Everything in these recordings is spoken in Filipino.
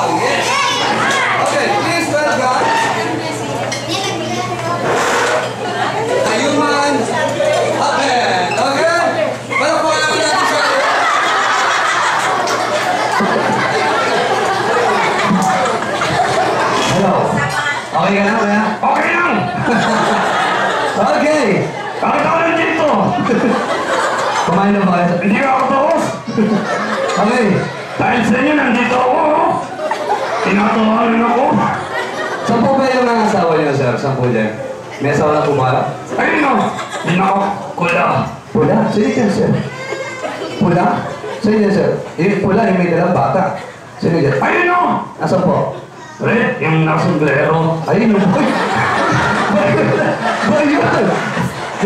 Wow, yes. Okay, please welcome a human puppet. Okay? Pero kung alam natin siya. Hello. Okay ka na, kuya? Okay lang! Okay. Kakatawanan dito! Kumain na ba kayo? Hindi ka ako tapos! Okay. Dahil sa inyo, nandito ako! Tinatawanan ako! Saan po ba yung mga asawa niyo, sir? Saan po dyan? May asawa na po ba? Ayun o! Kula! Pula? Sino yan, sir? Pula? Sino yan, sir? Yung pula, yung may dalang bata. Sino yan? Ayun o! Asan po? Red, yung nasumbrero. Ayun yung boy. Boy yun!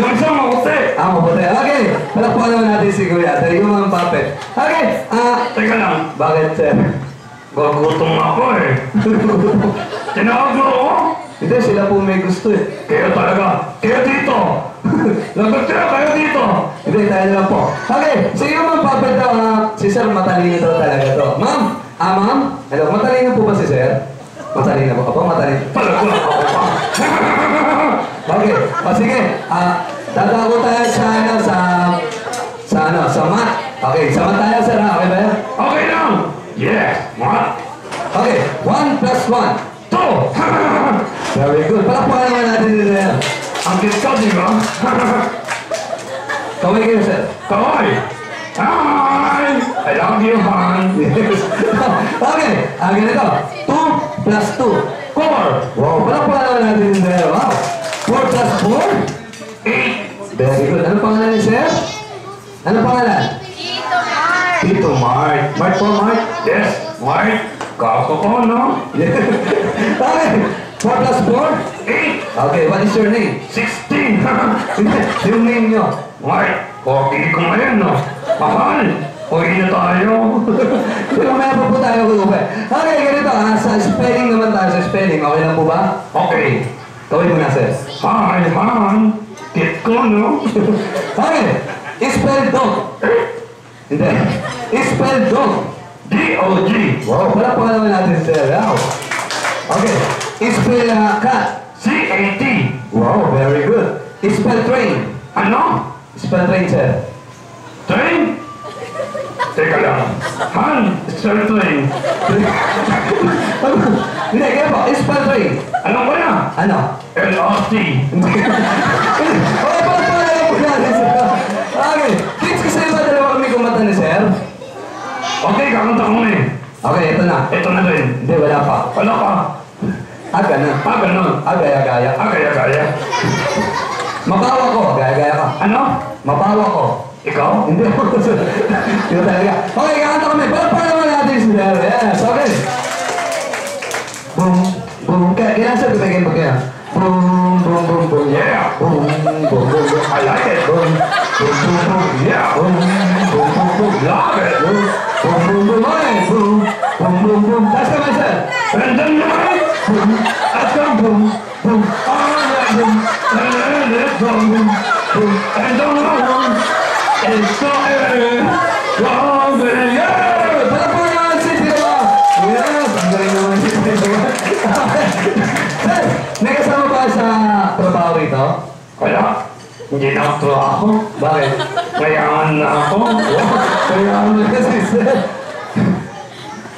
Yung isang makuti! Mabuti. Okay. Palakpakan naman natin si Kuya. Dahil yung mga puppet. Okay. Teka lang, Bakit, sir? gugutom ako eh. Tinawag mo ako? Hindi, sila po may gusto eh. Kaya talaga, kaya dito! Lagot kayo dito! Hindi, tayo lang po. Okay. So yung mga puppet daw, si sir matalino daw talaga to. Ma'am? Ma'am? Hello, matalino po ba si sir? Matalino po. Apo, matalino. Talaga ako pa! Okay. O sige. Tatago tayo sa mat. Okay. Sa mat tayo, sir. Okay ba yan? Okay lang! Yes! What? Okay. 1 plus 1. 2! Very good. Palakpakan naman natin dito yan. Ang cute ka, di ba? Kaway kayo, sir. Kawai! Hi! I love you, Han! Yes. Okay. Ganito. 2 plus 2. 4! Wow. Palakpakan naman natin dito yan. Wow. 4 plus 4. 8! Very good. Ano pangalan ni sir? Ano pangalan? Tito Mark. Mark po, Mark? Yes, Mark! Kako ko, no? Okay. 4 plus 4? 8! Okay, what is your name? 16! Yung name nyo? Mark, okay ko ngayon, no? Mahal! Uwi na tayo! Pero may pa po tayo uwi. Okay, ganito. Sa spelling naman tayo sa spelling. Okay lang po ba? Okay. Kawin mo na, sir. Hi, Han! Kit ko, no? Okay. Spell dog. Hindi. Spell dog. D-O-G! Wow, pala pa naman natin, sir. Wow. Okay. Spell cat. C-A-T! Wow, very good. Spell train. Ano? Spell train, sir. Train? Teka lang. Han, spell train. Hindi, kaya po. Spell train. Ano ba yan? Ano? L-O-T. Okay, pala naman po natin, sir. Okay. Kids, kasi ba dalawa kami kumata ni sir? Okay, kakanta ko na eh. Okay, ito na. Ito na rin. Hindi, wala pa. Wala ka. Ganun. Ganun. Gaya-gaya. Gaya-gaya. Mabawa ko. Gaya-gaya ka. Ano? Mabawa ko. Ikaw? Hindi. Yun talaga. Okay, kakanta kami. Pala naman natin si sir. Yes, okay. Boom, boom. Kailan sir tumigin mo kaya? Boom, boom, boom, boom. Yeah. Boom, boom, boom, boom. I like it. Boom, boom, boom, boom. Yeah. Boom, boom, boom, boom. Love it. Boom, boom, boom, boom. Okay, boom, boom, boom, boom. Taas naman sir. Nandun naman. Boom, at ka, boom, boom. Boom, Boom. boom. And don't know. It's so yeah. Pala po naman si Sila. Yes, ang galing naman si Sila. Sir, may kasama ba sa trabaho rito? Wala. Hindi na ako ako. Bakit? Mayaman na ako. Kaya ano kasi, sir?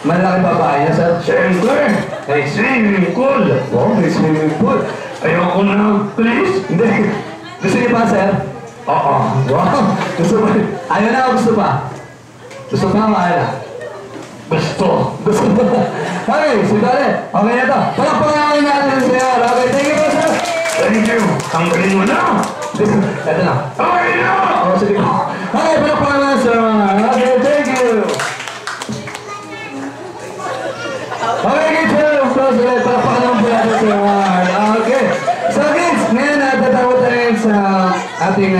Malaki pa ba niya, sir? Siyempre. May swimming pool. Wow, may swimming pool. Ayoko na. Please. Hindi. Gusto niyo pa, sir? Oo. Wow. Gusto pa. Ayaw na o gusto pa? Gusto pa o ayaw na? Gusto. Gusto pa. Okay, sigari. Okay na to. Palakpakan natin, sir. Okay, thank you po, sir. Thank you. Tanggalin mo na. Ito na. Okay na. Oh, sige. Okay, palakpakan natin, sir. Okay, thank you. Okay, kids, palakpakan naman po natin, sir. Okay. So, kids, ngayon natatawag tayo sa ating